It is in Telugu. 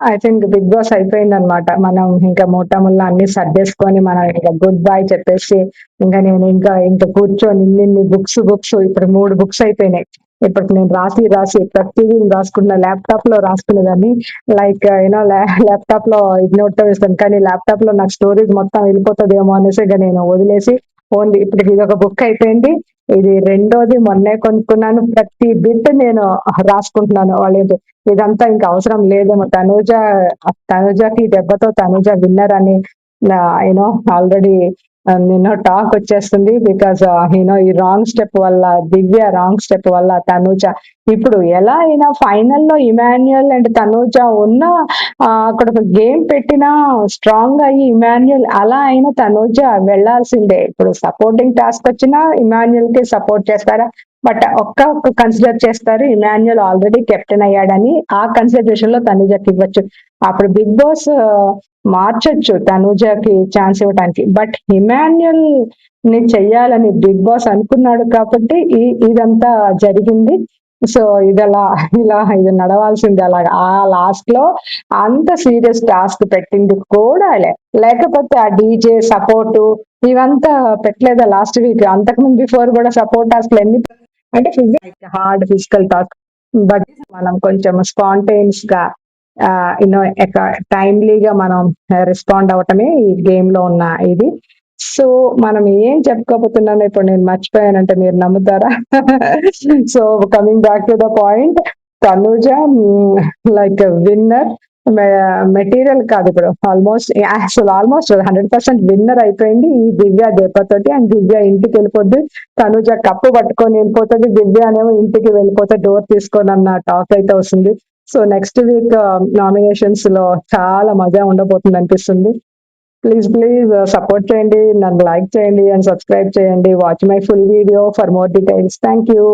ఐ థింక్ బిగ్ బాస్ అయిపోయింది అనమాట. మనం ఇంకా మూటముళ్ళు అన్ని సర్దేసుకొని మనం ఇంకా గుడ్ బై చెప్పేసి ఇంకా నేను ఇంకా కూర్చొని ఇన్ని బుక్స్ ఇప్పుడు 3 బుక్స్ అయిపోయినాయి. ఇప్పటికి నేను రాసి ప్రతిదీ రాసుకున్న ల్యాప్‌టాప్ లో రాసుకునేదాన్ని. లైక్ ల్యాప్‌టాప్ లో ఇది నోట్‌తో వేస్తాను. కానీ ల్యాప్‌టాప్ లో నాకు స్టోరేజ్ మొత్తం వెళ్ళిపోతదేమో అనేసి ఇక నేను వదిలేసి ఓన్లీ ఇప్పుడు ఇదొక బుక్ అయిపోయింది. ఇది రెండోది మొన్నే కొనుక్కున్నాను. ప్రతి బిట్ నేను రాసుకుంటున్నాను. వాళ్ళేంటి ఇదంతా ఇంకా అవసరం లేదేమో తనుజకి దెబ్బతో తనుజ విన్నర్ అని ఆల్రెడీ టాక్ వచ్చేస్తుంది. బికాస్ ఈ రాంగ్ స్టెప్ వల్ల దివ్య రాంగ్ స్టెప్ వల్ల తనుజ ఇప్పుడు ఎలా అయినా ఫైనల్లో ఇమాన్యుయల్ అండ్ తనుజ ఉన్న అక్కడ ఒక గేమ్ పెట్టినా స్ట్రాంగ్ అయ్యి ఇమాన్యుయల్ అలా అయినా తనుజ వెళ్లాల్సిందే. ఇప్పుడు సపోర్టింగ్ టాస్క్ వచ్చినా ఇమాన్యుయల్ కి సపోర్ట్ చేస్తారా? బట్ ఒక్క కన్సిడర్ చేస్తారు, ఇమాన్యుయల్ ఆల్రెడీ కెప్టెన్ అయ్యాడని. ఆ కన్సిడరేషన్ లో తనుజకి ఇవ్వచ్చు. అప్పుడు బిగ్ బాస్ మార్చొచ్చు తనుజకి ఛాన్స్ ఇవ్వడానికి. బట్ ఇమాన్యుయల్ ని చెయ్యాలని బిగ్ బాస్ అనుకున్నాడు కాబట్టి ఇదంతా జరిగింది. సో ఇది నడవాల్సింది అలాగా. ఆ లాస్ట్ లో అంత సీరియస్ టాస్క్ పెట్టింది కూడా లేకపోతే ఆ డీజే సపోర్ట్ ఇవంతా పెట్టలేదా లాస్ట్ వీక్? అంతకుముందు బిఫోర్ కూడా సపోర్ట్ టాస్క్ ఎన్ని అంటే హార్డ్ ఫిజికల్ టాస్క్. బట్ మనం కొంచెం స్పాంటైన్స్ గా టైమ్లీగా మనం రెస్పాండ్ అవటమే ఈ గేమ్ లో ఉన్న ఇది. సో మనం ఏం చెప్పుకోబోతున్నానో ఇప్పుడు నేను మర్చిపోయానంటే మీరు నమ్ముతారా? So coming back to the point, Tanuja like winner material కాదు ఇప్పుడు ఆల్మోస్ట్ 100% విన్నర్ అయిపోయింది ఈ దివ్య దెబ్బతోటి. అండ్ దివ్య ఇంటికి వెళ్ళిపోద్ది, తనుజ కప్పు పట్టుకొని వెళ్ళిపోతుంది, దివ్య అనేమో ఇంటికి వెళ్ళిపోతే డోర్ తీసుకొని అన్న టాక్ అయితే వస్తుంది. సో నెక్స్ట్ వీక్ నామినేషన్స్ లో చాలా మజా ఉండబోతుంది అనిపిస్తుంది. ప్లీజ్ సపోర్ట్ చేయండి, నన్ను లైక్ చేయండి అండ్ సబ్స్క్రైబ్ చేయండి. Watch my full video for more details. Thank you.